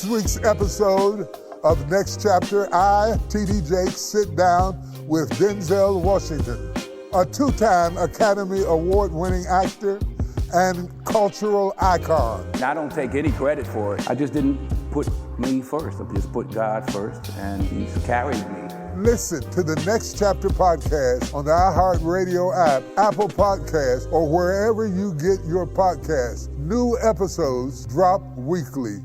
This week's episode of Next Chapter, I, T.D. Jakes, sit down with Denzel Washington, a two-time Academy Award-winning actor and cultural icon. I don't take any credit for it. I just didn't put me first. I just put God first, and He's carried me. Listen to the Next Chapter podcast on the iHeart Radio app, Apple Podcasts, or wherever you get your podcasts. New episodes drop weekly.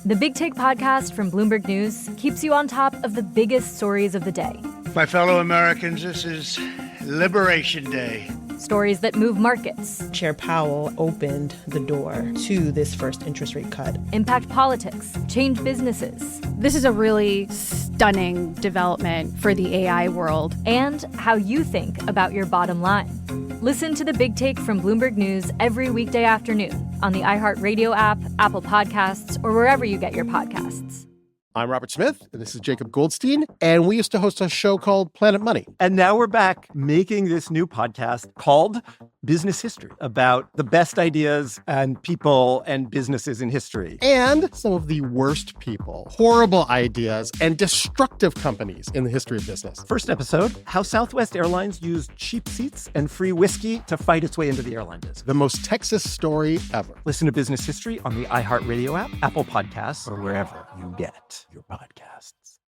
The Big Take podcast from Bloomberg News keeps you on top of the biggest stories of the day. My fellow Americans, this is Liberation Day. Stories that move markets. Chair Powell opened the door to this first interest rate cut. Impact politics, change businesses. This is a really stunning development for the AI world. And how you think about your bottom line. Listen to The Big Take from Bloomberg News every weekday afternoon on the iHeart Radio app, Apple Podcasts, or wherever you get your podcasts. I'm Robert Smith, and this is Jacob Goldstein, and we used to host a show called Planet Money. And now we're back making this new podcast called Business History, about the best ideas and people and businesses in history. And some of the worst people, horrible ideas, and destructive companies in the history of business. First episode, how Southwest Airlines used cheap seats and free whiskey to fight its way into the airline business. The most Texas story ever. Listen to Business History on the iHeart Radio app, Apple Podcasts, or wherever you get your podcasts.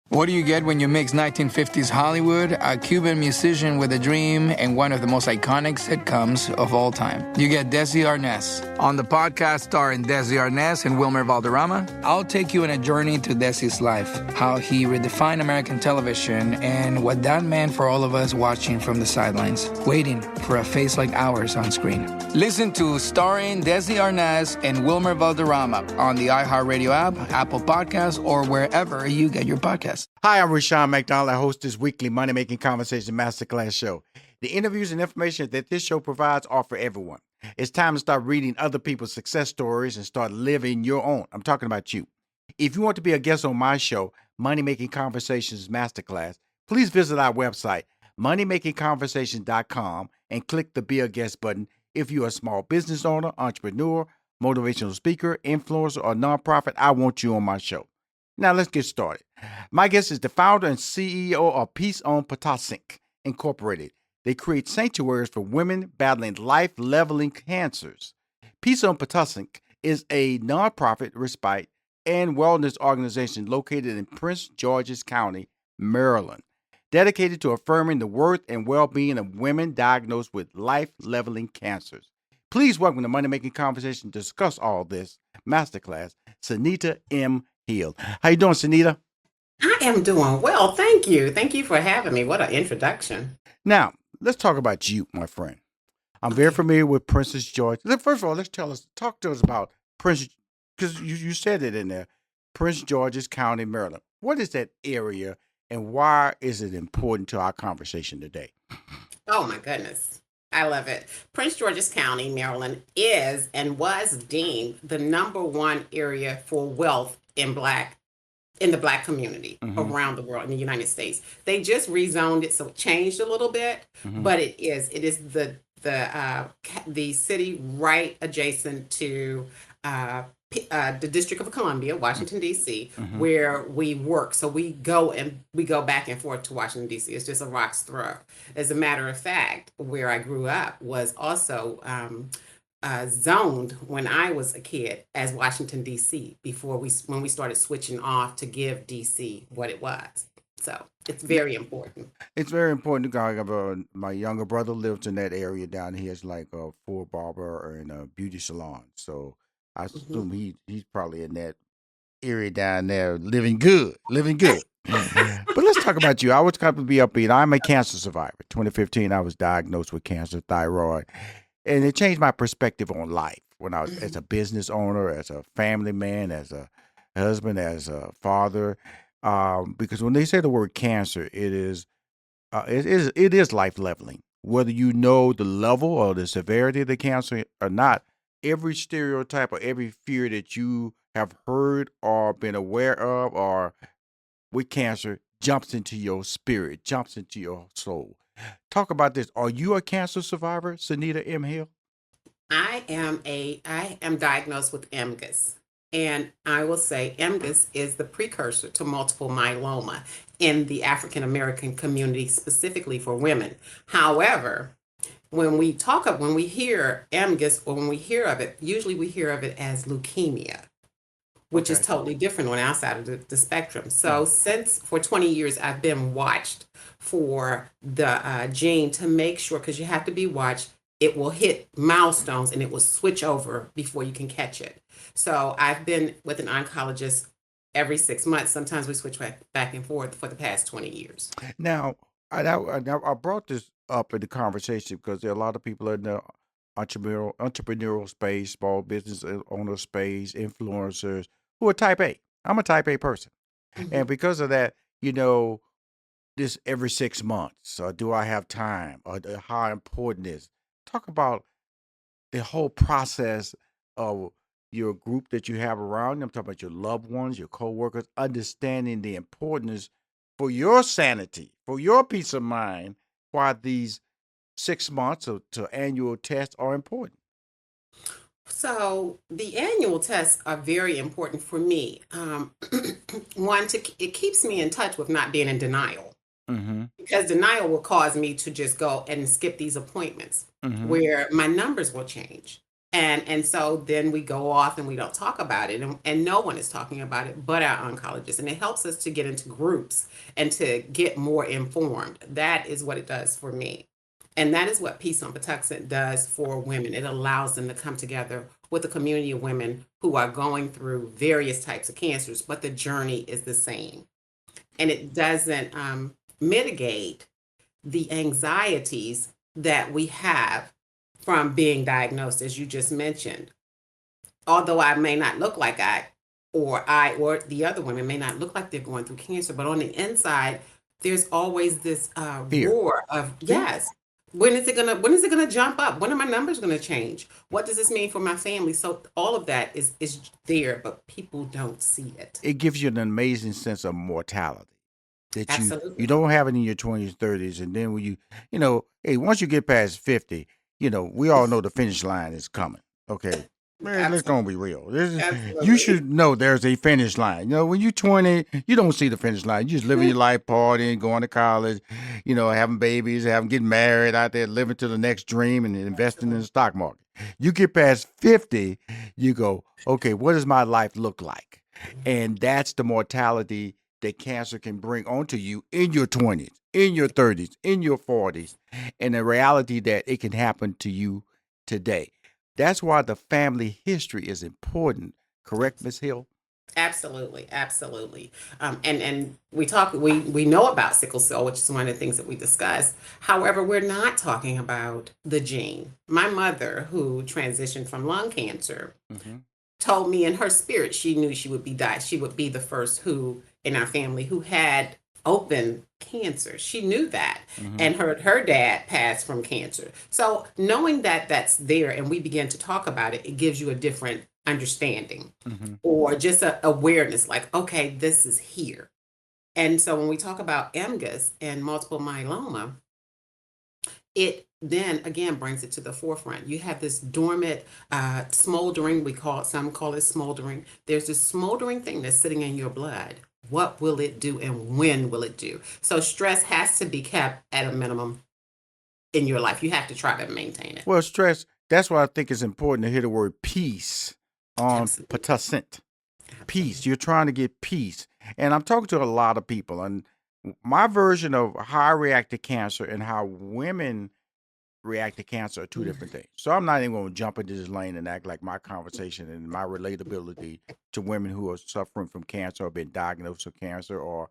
What do you get when you mix 1950s Hollywood, a Cuban musician with a dream, and one of the most iconic sitcoms of all time? You get Desi Arnaz. On the podcast starring Desi Arnaz and Wilmer Valderrama, I'll take you on a journey to Desi's life, how he redefined American television, and what that meant for all of us watching from the sidelines, waiting for a face like ours on screen. Listen to Starring Desi Arnaz and Wilmer Valderrama on the iHeartRadio app, Apple Podcasts, or wherever you get your podcasts. Hi, I'm Rushion McDonald. I host this weekly Money Making Conversation Masterclass show. The interviews and information that this show provides are for everyone. It's time to start reading other people's success stories and start living your own. I'm talking about you. If you want to be a guest on my show, Money Making Conversations Masterclass, please visit our website, moneymakingconversations.com, and click the Be a Guest button. If you're a small business owner, entrepreneur, motivational speaker, influencer, or nonprofit, I want you on my show. Now let's get started. My guest is the founder and CEO of Peace on Potomac Incorporated. They create sanctuaries for women battling life-leveling cancers. Peace on Potomac is a nonprofit respite and wellness organization located in Prince George's County, Maryland, dedicated to affirming the worth and well-being of women diagnosed with life-leveling cancers. Please welcome to Money Making Conversation to discuss all this masterclass, Senita M. How you doing, Senita? I am doing well. Thank you. Thank you for having me. What an introduction. Now, let's talk about you, my friend. I'm very familiar with Princess George. First of all, talk to us about Prince, because you said it in there, Prince George's County, Maryland. What is that area and why is it important to our conversation today? Oh, my goodness. I love it. Prince George's County, Maryland is and was deemed the number one area for wealth in the Black community around the world in the United States. They just rezoned it, so it changed a little bit, but it is the city right adjacent to the District of Columbia, Washington, D.C., where we work. So we go back and forth to Washington, D.C. It's just a rock's throw. As a matter of fact, where I grew up was also zoned when I was a kid as Washington, D.C. when we started switching off to give D.C. what it was. So it's very important. It's very important. My younger brother lives in that area down here. It's like a full barber and a beauty salon. So I assume he's probably in that area down there living good. But let's talk about you. I was going to be upbeat. I'm a cancer survivor. 2015, I was diagnosed with cancer, thyroid. And it changed my perspective on life when I was as a business owner, as a family man, as a husband, as a father. Because when they say the word cancer, it is life leveling. Whether you know the level or the severity of the cancer or not, every stereotype or every fear that you have heard or been aware of or with cancer jumps into your spirit, jumps into your soul. Talk about this. Are you a cancer survivor, Senita M. Hill? I am diagnosed with MGUS. And I will say MGUS is the precursor to multiple myeloma in the African American community, specifically for women. However, when we hear MGUS or when we hear of it, usually we hear of it as leukemia, which is totally different on our side of the spectrum. So since for 20 years, I've been watched for the gene to make sure, because you have to be watched, it will hit milestones and it will switch over before you can catch it. So I've been with an oncologist every 6 months. Sometimes we switch back and forth for the past 20 years. Now, I brought this up in the conversation because there are a lot of people in the entrepreneurial space, small business owner space, influencers who are type A. I'm a type A person. And because of that, this every 6 months, or do I have time, or how important it is. Talk about the whole process of your group that you have around you. I'm talking about your loved ones, your coworkers, understanding the importance for your sanity, for your peace of mind, why these 6 months to annual tests are important. So the annual tests are very important for me. One, it keeps me in touch with not being in denial. Because denial will cause me to just go and skip these appointments where my numbers will change. And so then we go off and we don't talk about it. And no one is talking about it but our oncologist. And it helps us to get into groups and to get more informed. That is what it does for me. And that is what Peace on Patuxent does for women. It allows them to come together with a community of women who are going through various types of cancers, but the journey is the same. And it doesn't mitigate the anxieties that we have from being diagnosed, as you just mentioned. Although I may not look like or the other women may not look like they're going through cancer, but on the inside, there's always this roar of, yes, when is it gonna jump up? When are my numbers gonna change? What does this mean for my family? So all of that is there, but people don't see it. It gives you an amazing sense of mortality that Absolutely. you don't have it in your 20s, 30s, and then when hey, once you get past 50, we all know the finish line is coming. Okay. Man, let's go and be real. You should know there's a finish line. When you're 20, you don't see the finish line. You just living your life, partying, going to college, having babies, getting married out there, living to the next dream and investing in the stock market. You get past 50, you go, okay, what does my life look like? And that's the mortality that cancer can bring onto you in your 20s, in your 30s, in your 40s, and the reality that it can happen to you today. That's why the family history is important. Correct, Ms. Hill? Absolutely. And we know about sickle cell, which is one of the things that we discussed. However, we're not talking about the gene. My mother, who transitioned from lung cancer, told me in her spirit she knew she would be the first who in our family who had open cancer. She knew that. And her dad passed from cancer. So knowing that that's there and we begin to talk about it, it gives you a different understanding or just a awareness like, okay, this is here. And so when we talk about MGUS and multiple myeloma, it then again brings it to the forefront. You have this dormant, smoldering, some call it smoldering. There's this smoldering thing that's sitting in your blood. What will it do and when will it do? So stress has to be kept at a minimum in your life. You have to try to maintain it. Well, stress, that's why I think it's important to hear the word peace on Patuxent. Peace. You're trying to get peace. And I'm talking to a lot of people. And my version of how I react to cancer and how women react to cancer are two different things. So I'm not even going to jump into this lane and act like my conversation and my relatability to women who are suffering from cancer or been diagnosed with cancer or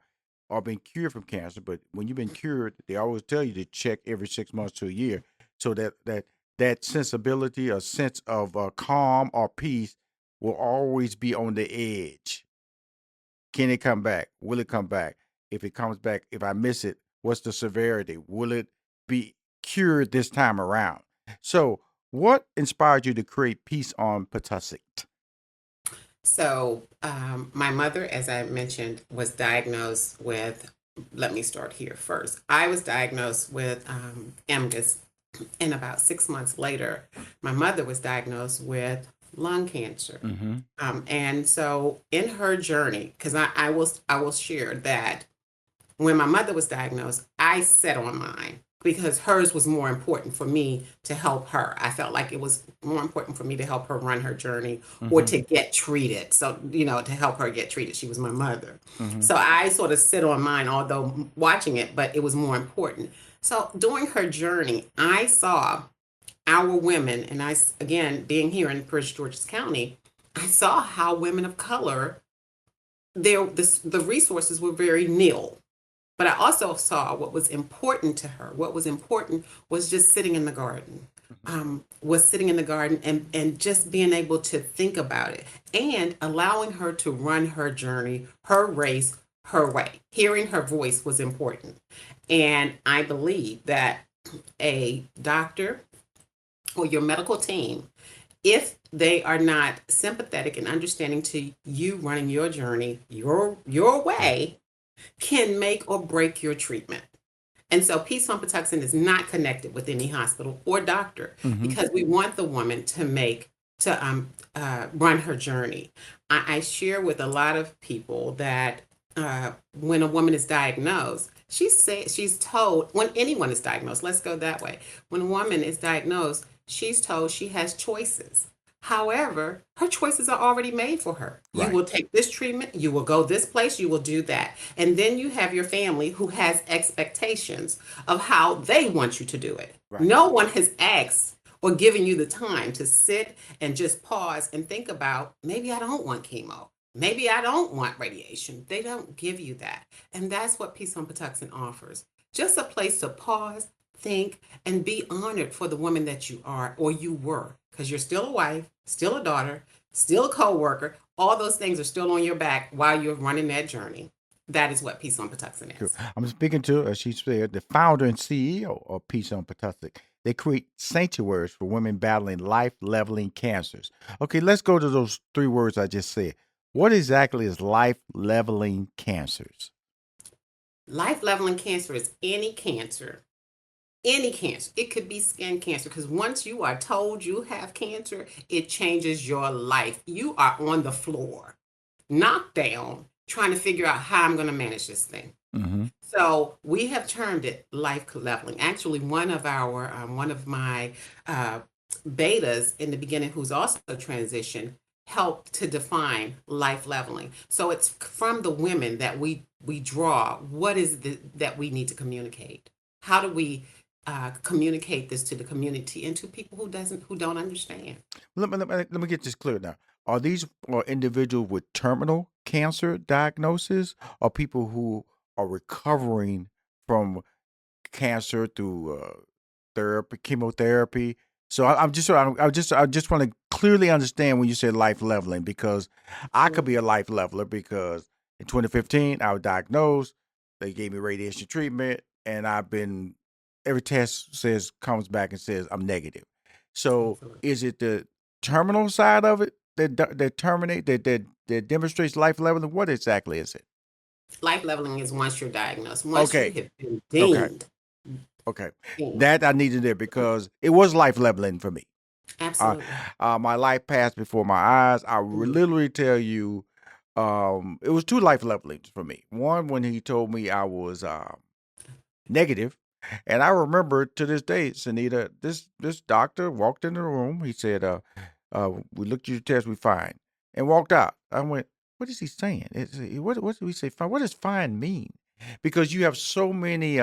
been cured from cancer. But when you've been cured, they always tell you to check every 6 months to a year. So that sensibility, a sense of calm or peace will always be on the edge. Can it come back? Will it come back? If it comes back, if I miss it, what's the severity? Will it be cured this time around? So what inspired you to create Peace on Patuxent? So my mother, as I mentioned, was diagnosed with, let me start here first. I was diagnosed with MGUS, and about 6 months later, my mother was diagnosed with lung cancer. Mm-hmm. And so in her journey, because I will share that when my mother was diagnosed, I set on mine because hers was more important for me to help her. I felt like it was more important for me to help her run her journey or to get treated. So, to help her get treated. She was my mother. Mm-hmm. So I sort of sit on mine, although watching it, but it was more important. So during her journey, I saw our women, and again, being here in Prince George's County, I saw how women of color, the resources were very nil. But I also saw what was important to her. What was important was just sitting in the garden, and just being able to think about it and allowing her to run her journey, her race, her way. Hearing her voice was important. And I believe that a doctor or your medical team, if they are not sympathetic and understanding to you running your journey, your way, can make or break your treatment. And so Peace on Patuxent is not connected with any hospital or doctor because we want the woman to run her journey. I share with a lot of people that when a woman is diagnosed, she's told, when anyone is diagnosed, let's go that way. When a woman is diagnosed, she's told she has choices. However, her choices are already made for her. Right. You will take this treatment, you will go this place, you will do that. And then you have your family who has expectations of how they want you to do it. Right. No one has asked or given you the time to sit and just pause and think about, maybe I don't want chemo. Maybe I don't want radiation. They don't give you that. And that's what Peace on Patuxent offers. Just a place to pause, think, and be honored for the woman that you are or you were. Because you're still a wife, still a daughter, still a co-worker. All those things are still on your back while you're running that journey. That is what Peace on Patuxent is. I'm speaking to, as she said, the founder and CEO of Peace on Patuxent. They create sanctuaries for women battling life-leveling cancers. Okay, let's go to those 3 words I just said. What exactly is life-leveling cancers? Life-leveling cancer is any cancer. Any cancer. It could be skin cancer because once you are told you have cancer, it changes your life. You are on the floor, knocked down, trying to figure out how I'm going to manage this thing. Mm-hmm. So we have termed it life leveling. Actually, one of my betas in the beginning, who's also transitioned, helped to define life leveling. So it's from the women that we draw. What is that we need to communicate? How do we communicate this to the community and to people who don't understand? Let me get this clear now. Are these individuals with terminal cancer diagnosis, or people who are recovering from cancer through therapy, chemotherapy? So I just want to clearly understand when you say life leveling, because I could be a life leveler because in 2015 I was diagnosed. They gave me radiation treatment, and every test comes back and says I'm negative. So is it the terminal side of it that demonstrates life leveling? What exactly is it? Life leveling is once you're diagnosed. Once you have been deemed. Okay. That I needed there because it was life leveling for me. Absolutely. My life passed before my eyes. I will literally tell you, it was 2 life levelings for me. One, when he told me I was negative. And I remember to this day, Senita, this doctor walked in the room. He said, we looked at your test, we fine. And walked out. I went, what is he saying? What do we say fine? What does fine mean? Because you have so many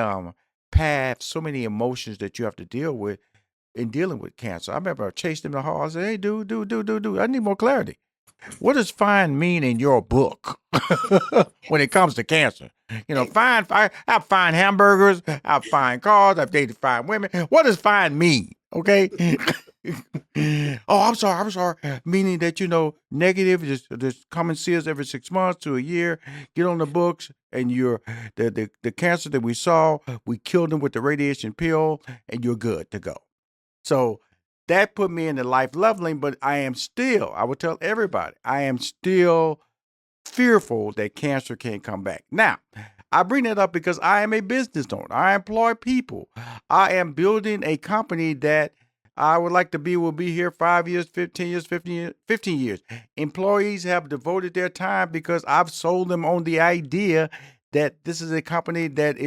paths, so many emotions that you have to deal with in dealing with cancer. I remember I chased him in the hall. I said, hey, dude, I need more clarity. What does fine mean in your book when it comes to cancer? Fine. I have fine hamburgers. I have fine cars. I've dated fine women. What does fine mean? Okay. Oh, I'm sorry. Meaning that, negative, just come and see us every 6 months to a year, get on the books, and you're the cancer that we saw, we killed them with the radiation pill, and you're good to go. So that put me in the life leveling, but I will tell everybody, I am still fearful that cancer can't come back. Now, I bring that up because I am a business owner. I employ people. I am building a company that I would like to will be here 5 years, 15 years, 15 years. Employees have devoted their time because I've sold them on the idea that this is a company that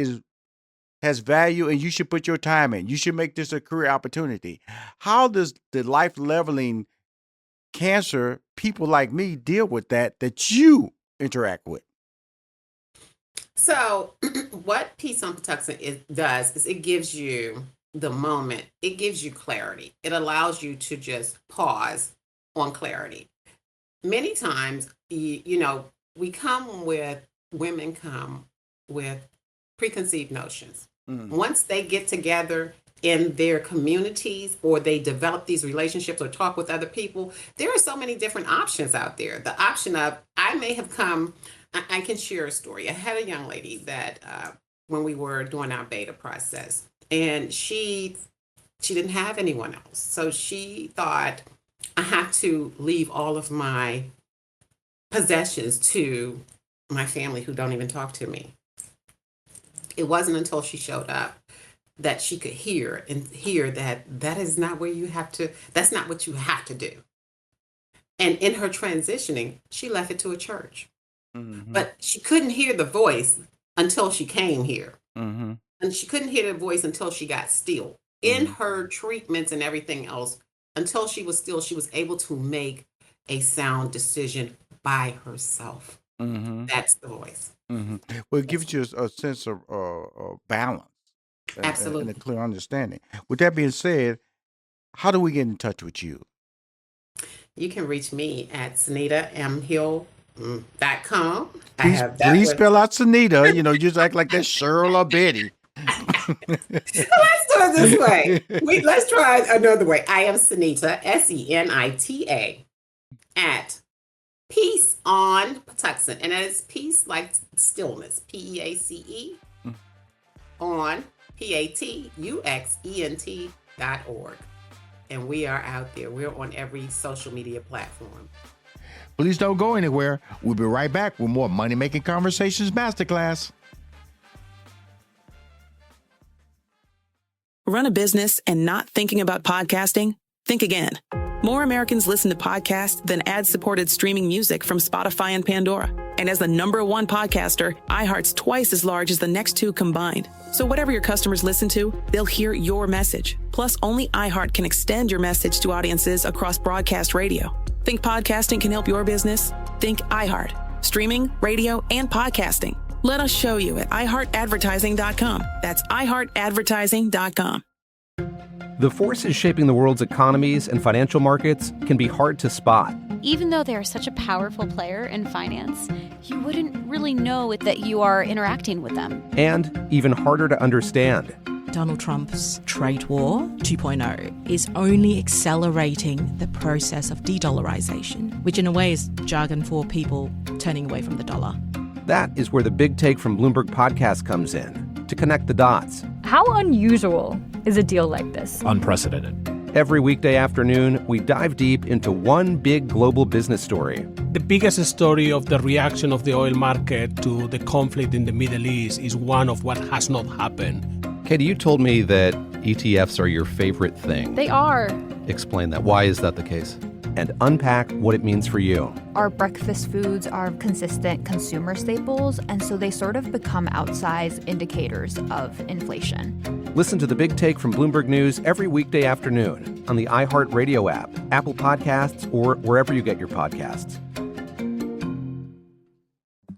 has value and you should put your time in. You should make this a career opportunity. How does the life leveling cancer people like me deal with that you interact with? So what Peace on Patuxent does is it gives you the moment. It gives you clarity. It allows you to just pause on clarity. Many times, women come with preconceived notions. Once they get together in their communities or they develop these relationships or talk with other people, there are so many different options out there. The option of, I can share a story. I had a young lady that when we were doing our beta process, and she didn't have anyone else. So she thought, I have to leave all of my possessions to my family who don't even talk to me. It wasn't until she showed up that she could hear that is not where you have to, that's not what you have to do. And in her transitioning, she left it to a church. Mm-hmm. But she couldn't hear the voice until she came here. Mm-hmm. And she couldn't hear the voice until she got still. In her treatments and everything else, until she was still, she was able to make a sound decision by herself. Mm-hmm. That's the voice. Mm-hmm. Well, it gives you a sense of balance. Absolutely. And a clear understanding. With that being said, how do we get in touch with you? You can reach me at SenitaMhill.com. Please spell out Senita. You just act like that's Cheryl or Betty. Let's do it this way. Let's try another way. I am Senita, Senita, at Peace on Patuxent. And that is peace like stillness, PEACE, on PATUXENT.org. And we are out there. We're on every social media platform. Please don't go anywhere. We'll be right back with more Money Making Conversations Masterclass. Run a business and not thinking about podcasting? Think again. More Americans listen to podcasts than ad-supported streaming music from Spotify and Pandora. And as the #1 podcaster, iHeart's twice as large as the next two combined. So whatever your customers listen to, they'll hear your message. Plus, only iHeart can extend your message to audiences across broadcast radio. Think podcasting can help your business? Think iHeart. Streaming, radio, and podcasting. Let us show you at iHeartAdvertising.com. That's iHeartAdvertising.com. The forces shaping the world's economies and financial markets can be hard to spot. Even though they are such a powerful player in finance, you wouldn't really know that you are interacting with them. And even harder to understand. Donald Trump's trade war 2.0 is only accelerating the process of de-dollarization, which in a way is jargon for people turning away from the dollar. That is where the Big Take from Bloomberg podcast comes in, to connect the dots. How unusual is a deal like this? Unprecedented. Every weekday afternoon, we dive deep into one big global business story. The biggest story of the reaction of the oil market to the conflict in the Middle East is one of what has not happened. Katie, you told me that ETFs are your favorite thing. They are. Explain that. Why is that the case? And unpack what it means for you. Our breakfast foods are consistent consumer staples, and so they sort of become outsized indicators of inflation. Listen to the Big Take from Bloomberg News every weekday afternoon on the iHeart Radio app, Apple Podcasts, or wherever you get your podcasts.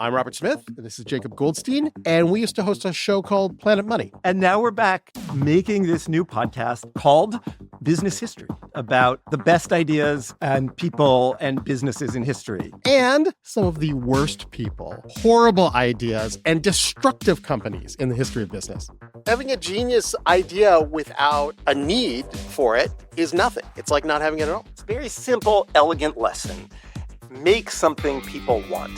I'm Robert Smith, and this is Jacob Goldstein, and we used to host a show called Planet Money. And now we're back making this new podcast called Business History, about the best ideas and people and businesses in history. And some of the worst people, horrible ideas, and destructive companies in the history of business. Having a genius idea without a need for it is nothing. It's like not having it at all. It's a very simple, elegant lesson. Make something people want.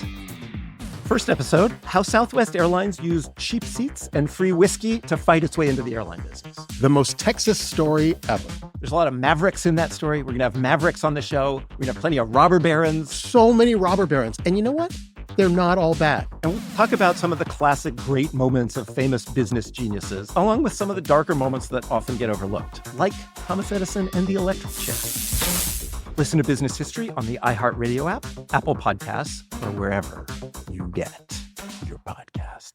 First episode, how Southwest Airlines used cheap seats and free whiskey to fight its way into the airline business. The most Texas story ever. There's a lot of mavericks in that story. We're going to have mavericks on the show. We're going to have plenty of robber barons. So many robber barons. And you know what? they're not all bad. And we'll talk about some of the classic great moments of famous business geniuses, along with some of the darker moments that often get overlooked, like Thomas Edison and the electric chair. Listen to Business History on the iHeart Radio app, Apple Podcasts, or wherever you get your podcasts.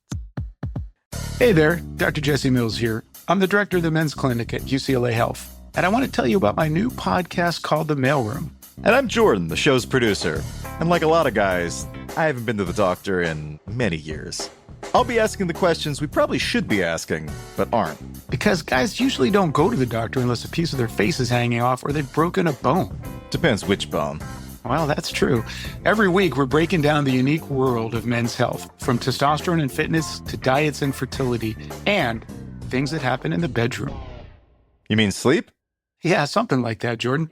Hey there, Dr. Jesse Mills here. I'm the director of the men's clinic at UCLA Health, and I want to tell you about my new podcast called The Mailroom. And I'm Jordan, the show's producer. And like a lot of guys, I haven't been to the doctor in many years. I'll be asking the questions we probably should be asking, but aren't. Because guys usually don't go to the doctor unless a piece of their face is hanging off or they've broken a bone. Depends which bone. Well, that's true. Every week, we're breaking down the unique world of men's health, from testosterone and fitness to diets and fertility, and things that happen in the bedroom. You mean sleep? Yeah, something like that, Jordan.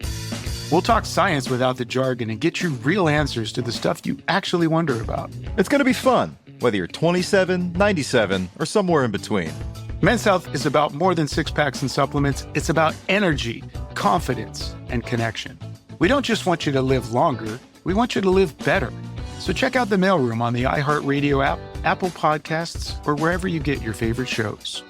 We'll talk science without the jargon and get you real answers to the stuff you actually wonder about. It's going to be fun, whether you're 27, 97, or somewhere in between. Men's health is about more than six-packs and supplements. It's about energy, confidence, and connection. We don't just want you to live longer, we want you to live better. So check out The Mailroom on the iHeart Radio app, Apple Podcasts, or wherever you get your favorite shows.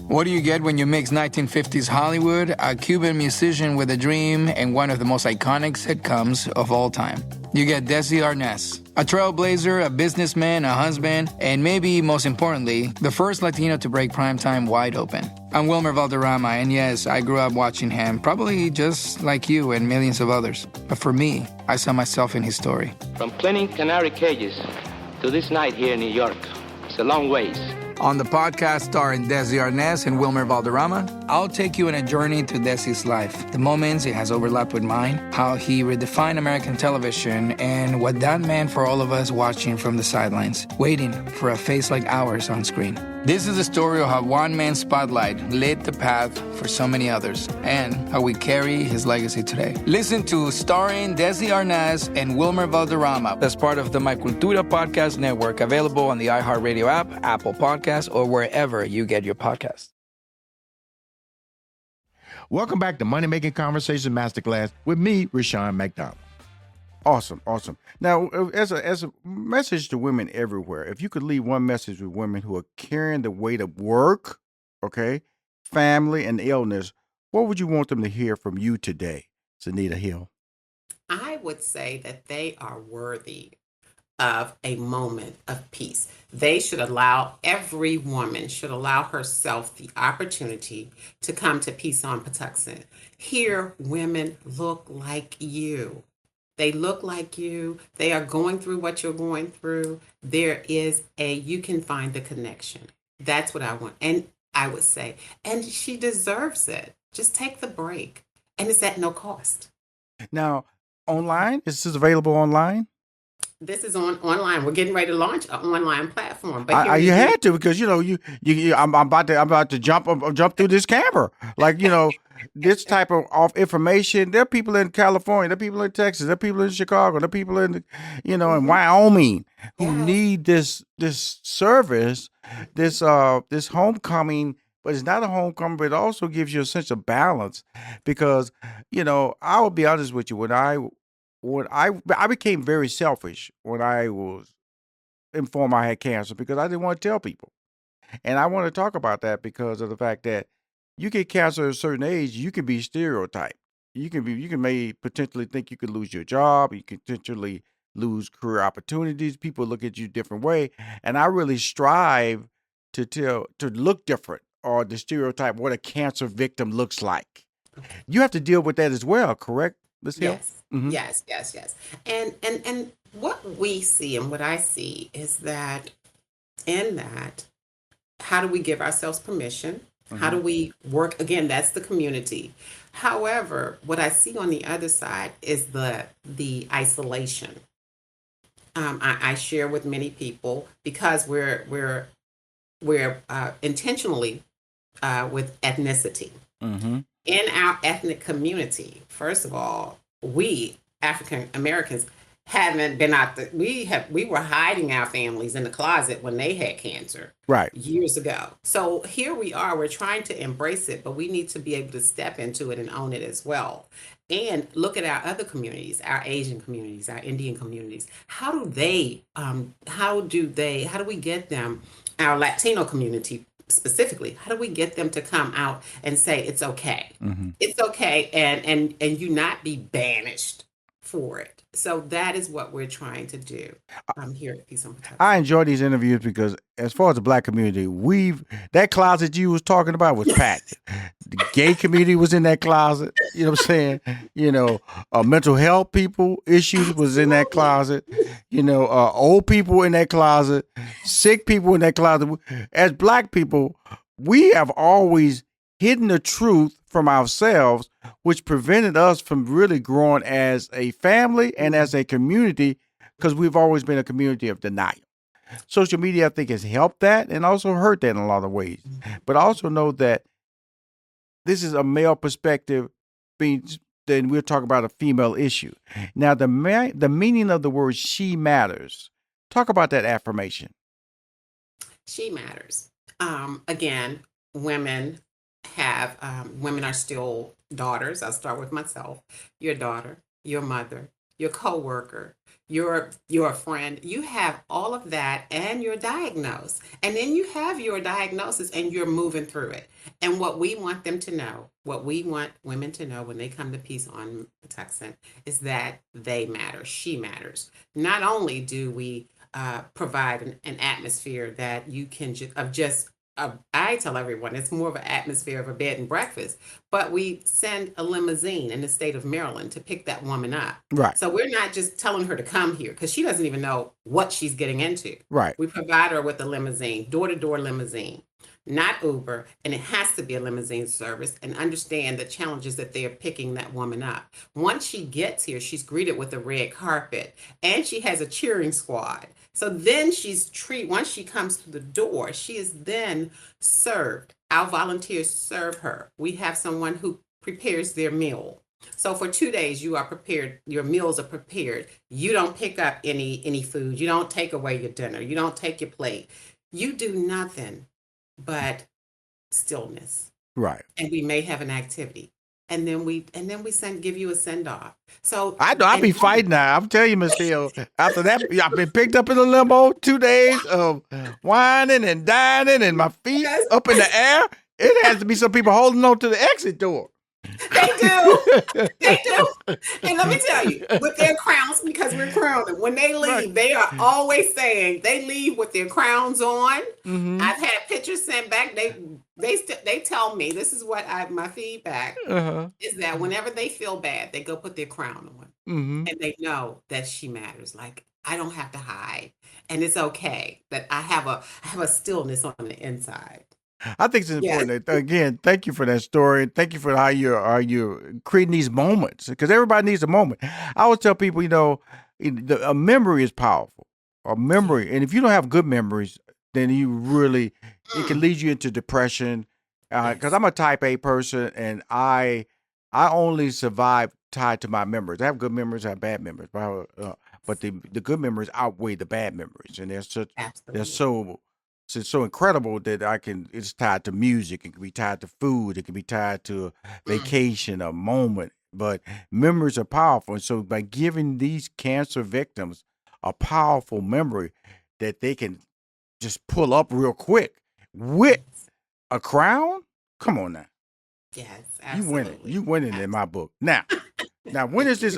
What do you get when you mix 1950s Hollywood, a Cuban musician with a dream, and one of the most iconic sitcoms of all time? You get Desi Arnaz, a trailblazer, a businessman, a husband, and maybe most importantly, the first Latino to break primetime wide open. I'm Wilmer Valderrama, and yes, I grew up watching him, probably just like you and millions of others. But for me, I saw myself in his story. From cleaning canary cages to this night here in New York, it's a long ways. On the podcast starring Desi Arnaz and Wilmer Valderrama, I'll take you on a journey to Desi's life, the moments it has overlapped with mine, how he redefined American television, and what that meant for all of us watching from the sidelines, waiting for a face like ours on screen. This is the story of how one man's spotlight lit the path for so many others, and how we carry his legacy today. Listen to Starring Desi Arnaz and Wilmer Valderrama as part of the My Cultura Podcast Network, available on the iHeartRadio app, Apple Podcasts, or wherever you get your podcasts. Welcome back to Money Making Conversation Masterclass with me, Rushion McDonald. Awesome. Now, as a message to women everywhere, if you could leave one message with women who are carrying the weight of work, okay, family, and illness, what would you want them to hear from you today, Senita Hill? I would say that they are worthy of a moment of peace. Every woman should allow herself the opportunity to come to peace on Patuxent. Here, women look like you. They look like you. They are going through what you're going through. You can find the connection. That's what I want. And I would say, and she deserves it. Just take the break. And it's at no cost. Now, Online? Is this available online? This is online. We're getting ready to launch an online platform. But you had to, because I'm about to jump through this camera. This type of information. There are people in California, there are people in Texas, there are people in Chicago, there are people in in Wyoming who need this service, this homecoming. But it's not a homecoming, but it also gives you a sense of balance. Because I will be honest with you, when I became very selfish when I was informed I had cancer, because I didn't want to tell people. And I want to talk about that because of the fact that you get cancer at a certain age, you can be stereotyped. You may potentially think you could lose your job. You could potentially lose career opportunities. People look at you a different way. And I really strive to look different, or the stereotype what a cancer victim looks like. You have to deal with that as well, correct, Ms. Hill? Yes. Mm-hmm. Yes. And what we see and what I see is that how do we give ourselves permission? Mm-hmm. How do we work? Again, that's the community. However, what I see on the other side is the isolation. I share with many people because we're intentionally with ethnicity. Mm-hmm. In our ethnic community, first of all, we African Americans haven't been we were hiding our families in the closet when they had cancer, right, years ago. So here we are, we're trying to embrace it, but we need to be able to step into it and own it as well. and look at our other communities, our Asian communities, our Indian communities. How do we get them, our Latino community specifically, how do we get them to come out and say it's okay? It's okay, and you not be banished for it. So that is what we're trying to do here at Peace on Patuxent. I enjoy these interviews because as far as the Black community, that closet you was talking about was packed. The gay community was in that closet. You know what I'm saying? Mental health issues was in that closet. Old people in that closet, sick people in that closet. As Black people, we have always hidden the truth from ourselves, which prevented us from really growing as a family and as a community, because we've always been a community of denial. Social media, I think, has helped that and also hurt that in a lot of ways. But I also know that this is a male perspective, then we're talking about a female issue. Now, the meaning of the word "she matters." Talk about that affirmation. She matters. Again, women are still daughters. I'll start with myself. Your daughter, your mother, your coworker, your friend. You have all of that, and you're diagnosed. And then you have your diagnosis, and you're moving through it. And what we want them to know, what we want women to know when they come to Peace on Patuxent, is that they matter. She matters. Not only do we provide an atmosphere that you can I tell everyone it's more of an atmosphere of a bed and breakfast, but we send a limousine in the state of Maryland to pick that woman up. Right. So we're not just telling her to come here because she doesn't even know what she's getting into. Right. We provide her with a limousine, door-to-door limousine, not Uber, and it has to be a limousine service, and understand the challenges that they are picking that woman up. Once she gets here, she's greeted with a red carpet, and she has a cheering squad. So then once she comes through the door, she is then served. Our volunteers serve her. We have someone who prepares their meal. So for 2 days, you are prepared. Your meals are prepared. You don't pick up any food. You don't take away your dinner. You don't take your plate. You do nothing but stillness. Right. And we may have an activity. And then we give you a send off. So I be fighting now. I'm telling you, Miss Hill. After that, I've been picked up in a limo, 2 days of whining and dining, and my feet up in the air. It has to be some people holding on to the exit door. They do. They do. And let me tell you, with their crowns, because we're crowning, when they leave, they are always saying they leave with their crowns on. Mm-hmm. I've had pictures sent back. They tell me, this is what my feedback is, that whenever they feel bad, they go put their crown on. Mm-hmm. And they know that she matters. Like, I don't have to hide. And it's okay that I have a stillness on the inside. I think it's important. That, again, thank you for that story. Thank you for how you're creating these moments, because everybody needs a moment. I always tell people, a memory is powerful. A memory, and if you don't have good memories, then it can lead you into depression. Because I'm a type A person, and I only survive tied to my memories. I have good memories, I have bad memories, but the good memories outweigh the bad memories, and it's so incredible that it's tied to music. It can be tied to food. It can be tied to a vacation, a moment. But memories are powerful. And so by giving these cancer victims a powerful memory that they can just pull up real quick with a crown, come on now. Yes, absolutely. You winning in my book. Now, when is the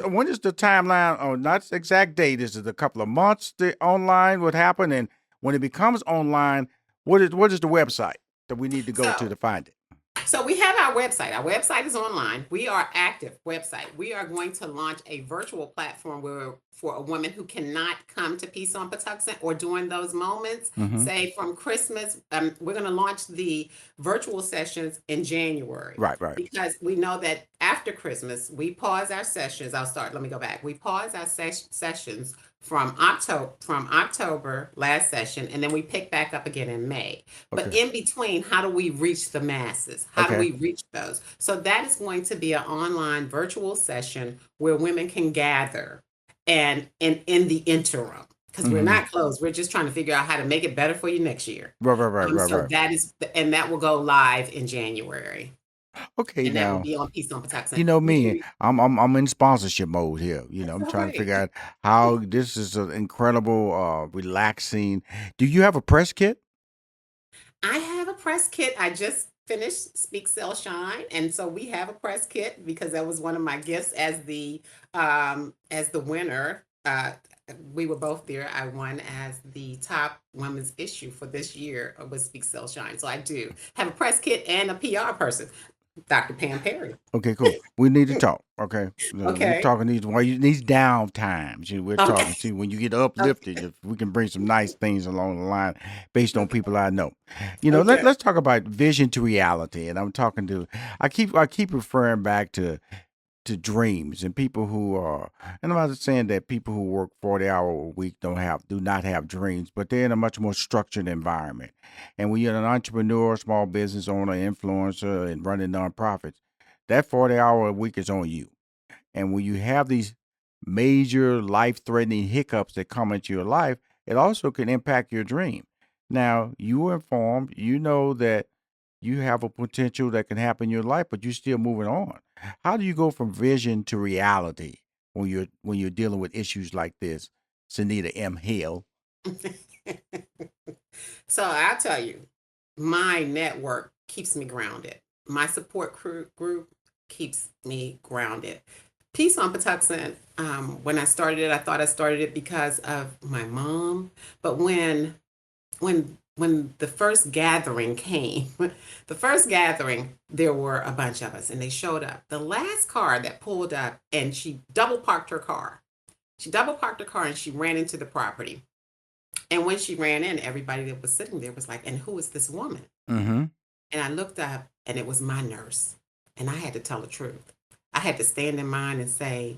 timeline? Oh, not the exact date. Is it a couple of months online would happen? And when it becomes online, what is the website that we need to go to find it? So we have our website. Our website is online. We are active website. We are going to launch a virtual platform for a woman who cannot come to Peace on Patuxent or during those moments, say from Christmas. We're going to launch the virtual sessions in January. Right. Because we know that after Christmas, we pause our sessions. Let me go back. We pause our sessions from October last session, and then we pick back up again in May. But in between, how do we reach the masses? How do we reach those? So that is going to be an online virtual session where women can gather and in the interim, because we're not closed. We're just trying to figure out how to make it better for you next year. Right. So that will go live in January. Okay, And that would now be on Peace on Patuxent. you know You can me. read. I'm in sponsorship mode here. I'm That's all trying to right. figure out how this is an incredible, relaxing. Do you have a press kit? I have a press kit. I just finished Speak Sell Shine, and so we have a press kit because that was one of my gifts as the winner. We were both there. I won as the top women's issue for this year with Speak Sell Shine. So I do have a press kit and a PR person, Dr. Pam Perry. Okay, cool. We need to talk. Okay, we're Okay. talking these down times. We're Okay. talking. See, when you get uplifted, if we can bring some nice things along the line based on people I know. Okay. Let's talk about vision to reality. And I'm talking to. I keep referring back to dreams and people who are. And I'm not saying that people who work 40-hour a week do not have dreams, but they're in a much more structured environment. And when you're an entrepreneur, small business owner, influencer, and running nonprofits, that 40-hour a week is on you. And when you have these major life-threatening hiccups that come into your life, it also can impact your dream. Now, you are informed, you know that you have a potential that can happen in your life, but you're still moving on. How do you go from vision to reality when you're dealing with issues like this? Senita M. Hill. So I'll tell you, my network keeps me grounded. My support group keeps me grounded. Peace on Patuxent, when I started it, I thought I started it because of my mom. But when the first gathering came, there were a bunch of us and they showed up. The last car that pulled up and she double parked her car. She double parked her car and she ran into the property. And when she ran in, everybody that was sitting there was like, and who is this woman? Mm-hmm. And I looked up and it was my nurse. And I had to tell the truth. I had to stand in mine and say,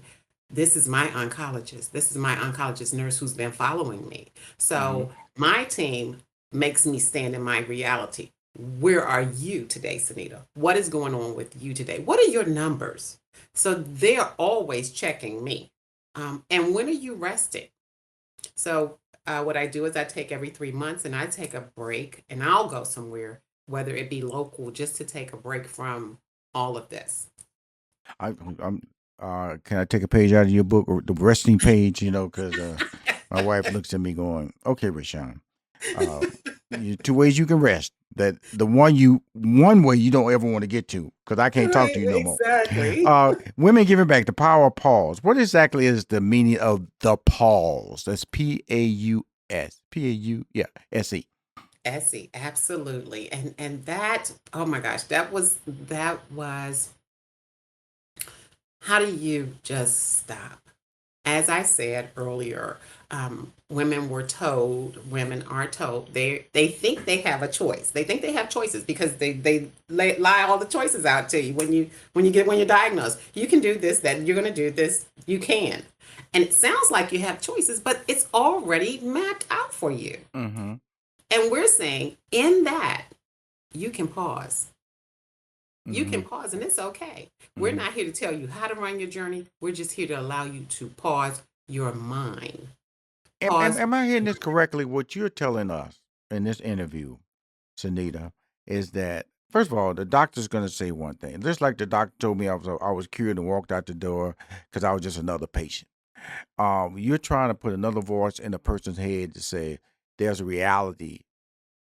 this is my oncologist. This is my oncologist nurse who's been following me. So my team makes me stand in my reality. Where are you today, Senita? What is going on with you today? What are your numbers? So they're always checking me. And when are you resting? So what I do is I take every 3 months and I take a break and I'll go somewhere, whether it be local, just to take a break from all of this. Can I take a page out of your book, or the resting page? Because my wife looks at me going, "Okay, Rushion, 2 ways you can rest. That the one way you don't ever want to get to, because I can't talk to you no more." Exactly. Women giving back, the power of pause. What exactly is the meaning of the pause? That's PAUS. SE. SE, absolutely. And that, oh my gosh, that was how do you just stop? As I said earlier, women are told they think they have a choice. They think they have choices because they lie all the choices out to you when you're diagnosed. You can do this, that you're going to do this, you can. And it sounds like you have choices, but it's already mapped out for you. Mm-hmm. And we're saying in that you can pause. You can pause and it's okay. We're not here to tell you how to run your journey. We're just here to allow you to pause your mind. Am I hearing this correctly? What you're telling us in this interview, Senita, is that, first of all, the doctor's going to say one thing. Just like the doctor told me I was cured and walked out the door because I was just another patient. You're trying to put another voice in a person's head to say there's a reality.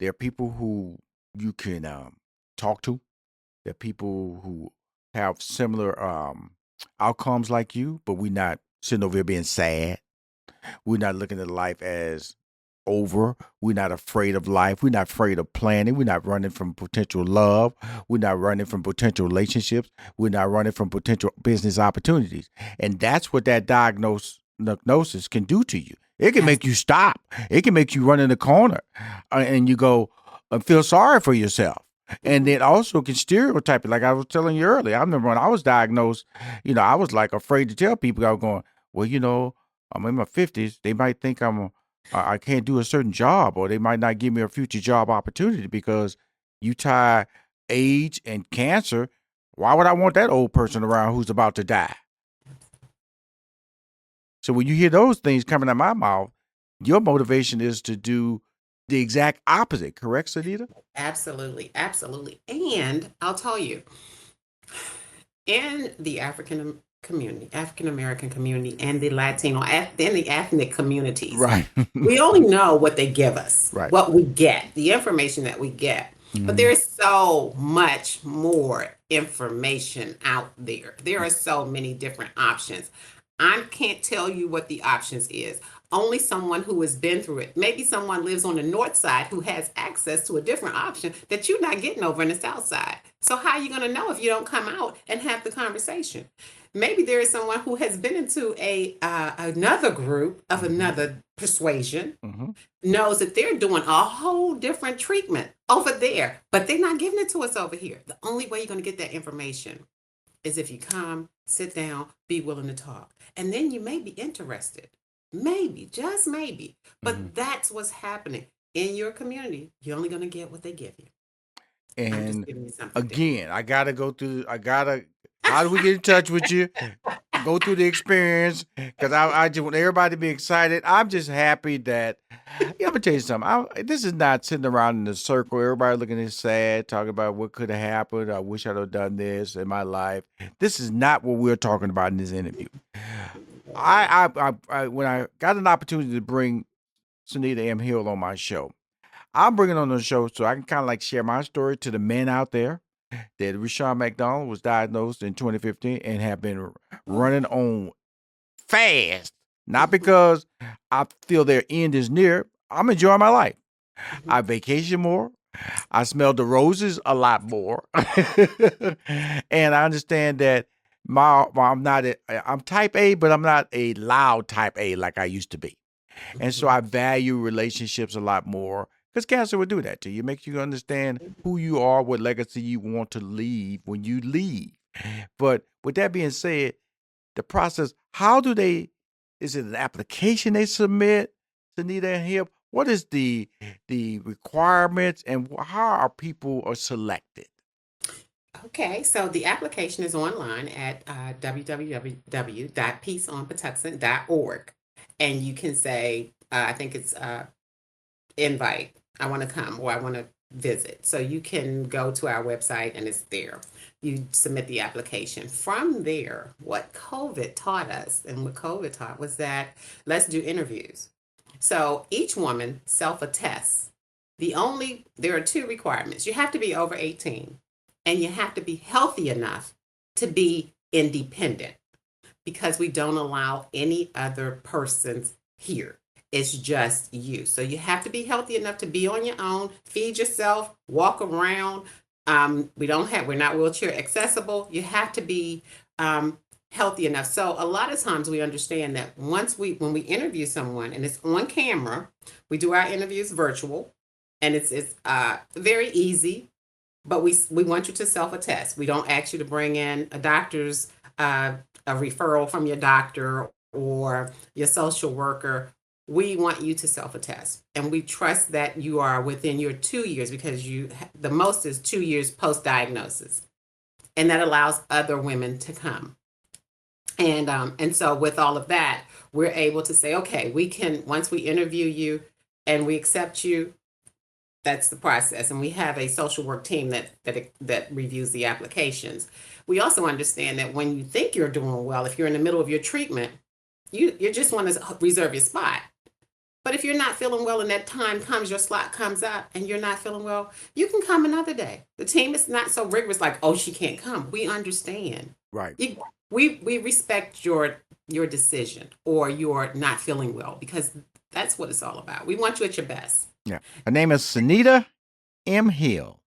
There are people who you can talk to. There are people who have similar outcomes like you, but we're not sitting over here being sad. We're not looking at life as over. We're not afraid of life. We're not afraid of planning. We're not running from potential love. We're not running from potential relationships. We're not running from potential business opportunities. And that's what that diagnosis can do to you. It can make you stop. It can make you run in the corner and you go and feel sorry for yourself. And it also can stereotype it. Like I was telling you earlier, I remember when I was diagnosed, I was like afraid to tell people. I was going, well, I'm in my 50s. They might think I can't do a certain job, or they might not give me a future job opportunity because you tie age and cancer. Why would I want that old person around who's about to die? So when you hear those things coming out of my mouth, your motivation is to do the exact opposite, correct, Senita? Absolutely. Absolutely. And I'll tell you, In the African American community, and the Latino, and the ethnic communities, Right. we only know what they give us, Right. what we get, the information that we get. But there is so much more information out there. There are so many different options. I can't tell you what the options is. Only someone who has been through it. Maybe someone lives on the north side who has access to a different option that you're not getting over in the south side. So how are you going to know if you don't come out and have the conversation? Maybe there is someone who has been into another group of another persuasion, knows that they're doing a whole different treatment over there, but they're not giving it to us over here. The only way you're going to get that information is if you come, sit down, be willing to talk. And then you may be interested. Maybe, just maybe. But that's what's happening in your community. You're only going to get what they give you. I'm just And giving you something again, how do we get in touch with you? Go through the experience, because I just want everybody to be excited. I'm just happy that, I'm going to tell you something. This is not sitting around in a circle, everybody looking at sad, talking about what could have happened. I wish I'd have done this in my life. This is not what we're talking about in this interview. When I got an opportunity to bring Senita M Hill on my show, I'm bringing on the show so I can kind of like share my story to the men out there that Rushion McDonald was diagnosed in 2015 and have been running on fast. Not because I feel their end is near. I'm enjoying my life. I vacation more. I smell the roses a lot more. And I understand that I'm type A, but I'm not a loud type A like I used to be. And so I value relationships a lot more, because cancer will do that to you. It makes you understand who you are, what legacy you want to leave when you leave. But with that being said, the process, is it an application they submit, Senita and Hill? What is the requirements, and how are people selected? Okay, so the application is online at www.peaceonpatuxent.org. And you can say, I think it's invite, I want to come, or I want to visit. So you can go to our website and it's there. You submit the application. From there, what COVID taught us, and what COVID taught was that let's do interviews. So each woman self-attests. There are two requirements. You have to be over 18, and you have to be healthy enough to be independent, because we don't allow any other persons here. It's just you. So you have to be healthy enough to be on your own, feed yourself, walk around. We're not wheelchair accessible. You have to be healthy enough. So a lot of times we understand that when we interview someone and it's on camera, we do our interviews virtual, and it's very easy, but we want you to self-attest. We don't ask you to bring in a doctor's a referral from your doctor or your social worker. We want you to self-attest, and we trust that you are within your 2 years, because the most is 2 years post-diagnosis, and that allows other women to come. And so with all of that, we're able to say, okay, once we interview you and we accept you, that's the process. And we have a social work team that reviews the applications. We also understand that when you think you're doing well, if you're in the middle of your treatment, you just want to reserve your spot. But if you're not feeling well and that time comes, your slot comes up and you're not feeling well, you can come another day. The team is not so rigorous like, oh, she can't come. We understand. Right. We respect your decision or your not feeling well, because that's what it's all about. We want you at your best. Yeah. Her name is Senita M Hill,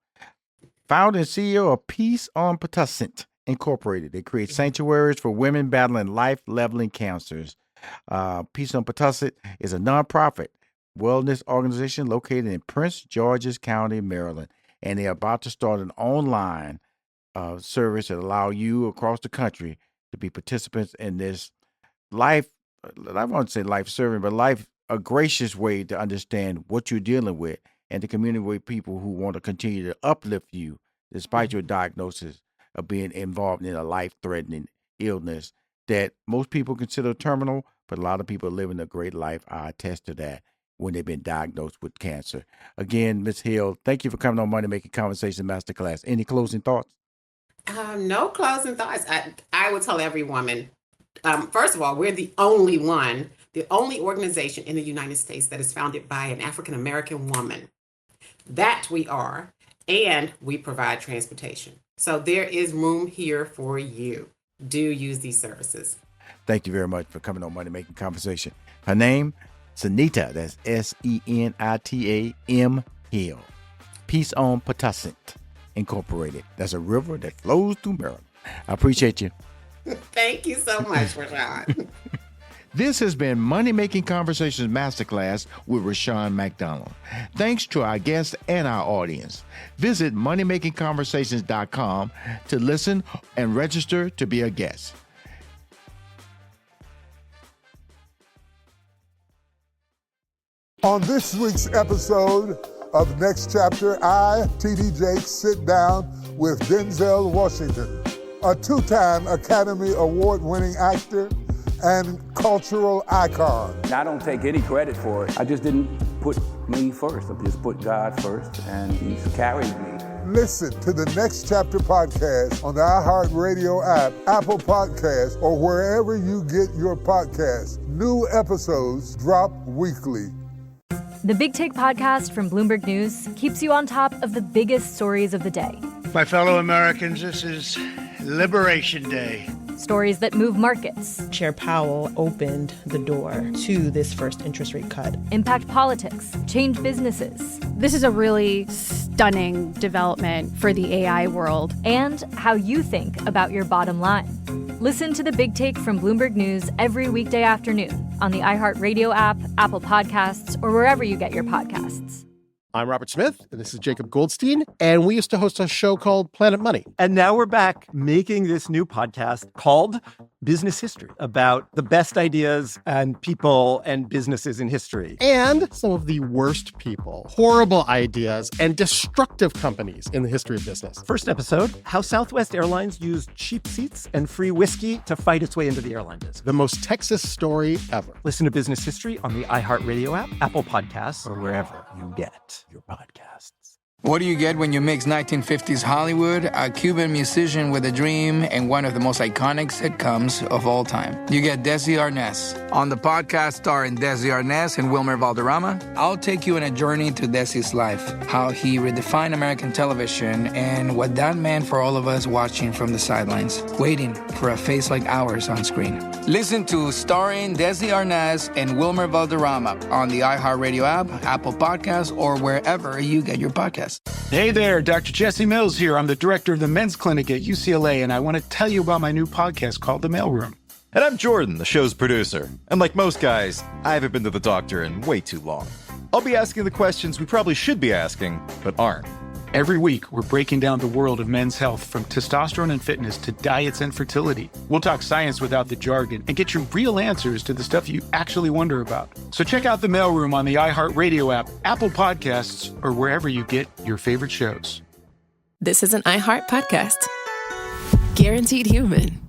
founder and CEO of Peace on Patuxent Incorporated. They create sanctuaries for women battling life-leveling cancers. Peace on Patuxent is a nonprofit wellness organization located in Prince George's County, Maryland, and they're about to start an online service that allow you across the country to be participants in this life. I won't say life-serving, but a gracious way to understand what you're dealing with, and to communicate with people who want to continue to uplift you despite your diagnosis of being involved in a life-threatening illness that most people consider terminal, but a lot of people are living a great life. I attest to that when they've been diagnosed with cancer. Again, Ms. Hill, thank you for coming on Money Making Conversation Masterclass. Any closing thoughts? No closing thoughts. I would tell every woman, first of all, we're the only organization in the United States that is founded by an African-American woman. That we are, and we provide transportation. So there is room here for you. Do use these services. Thank you very much for coming on Money Making Conversation. Her name, Senita, that's Senita M Hill. Peace on Patuxent Incorporated. That's a river that flows through Maryland. I appreciate you. Thank you so much, Rushion. This has been Money Making Conversations Masterclass with Rushion McDonald. Thanks to our guests and our audience. Visit moneymakingconversations.com to listen and register to be a guest. On this week's episode of Next Chapter, I, T.D. Jakes, sit down with Denzel Washington, a two-time Academy Award-winning actor and cultural icon. I don't take any credit for it. I just didn't put me first. I just put God first, and He's carried me. Listen to the Next Chapter podcast on the iHeart Radio app, Apple Podcasts, or wherever you get your podcasts. New episodes drop weekly. The Big Take podcast from Bloomberg News keeps you on top of the biggest stories of the day. My fellow Americans, this is Liberation Day. Stories that move markets. Chair Powell opened the door to this first interest rate cut. Impact politics, change businesses. This is a really stunning development for the AI world. And how you think about your bottom line. Listen to The Big Take from Bloomberg News every weekday afternoon on the iHeart Radio app, Apple Podcasts, or wherever you get your podcasts. I'm Robert Smith, and this is Jacob Goldstein, and we used to host a show called Planet Money. And now we're back making this new podcast called Business History, about the best ideas and people and businesses in history. And some of the worst people, horrible ideas, and destructive companies in the history of business. First episode, how Southwest Airlines used cheap seats and free whiskey to fight its way into the airline business. The most Texas story ever. Listen to Business History on the iHeart Radio app, Apple Podcasts, or wherever you get your podcasts. What do you get when you mix 1950s Hollywood, a Cuban musician with a dream, and one of the most iconic sitcoms of all time? You get Desi Arnaz. On the podcast starring Desi Arnaz and Wilmer Valderrama, I'll take you on a journey to Desi's life, how he redefined American television, and what that meant for all of us watching from the sidelines, waiting for a face like ours on screen. Listen to Starring Desi Arnaz and Wilmer Valderrama on the iHeartRadio app, Apple Podcasts, or wherever you get your podcasts. Hey there, Dr. Jesse Mills here. I'm the director of the men's clinic at UCLA, and I want to tell you about my new podcast called The Mailroom. And I'm Jordan, the show's producer. And like most guys, I haven't been to the doctor in way too long. I'll be asking the questions we probably should be asking, but aren't. Every week, we're breaking down the world of men's health, from testosterone and fitness to diets and fertility. We'll talk science without the jargon and get you real answers to the stuff you actually wonder about. So check out The Mailroom on the iHeartRadio app, Apple Podcasts, or wherever you get your favorite shows. This is an iHeart podcast. Guaranteed Human.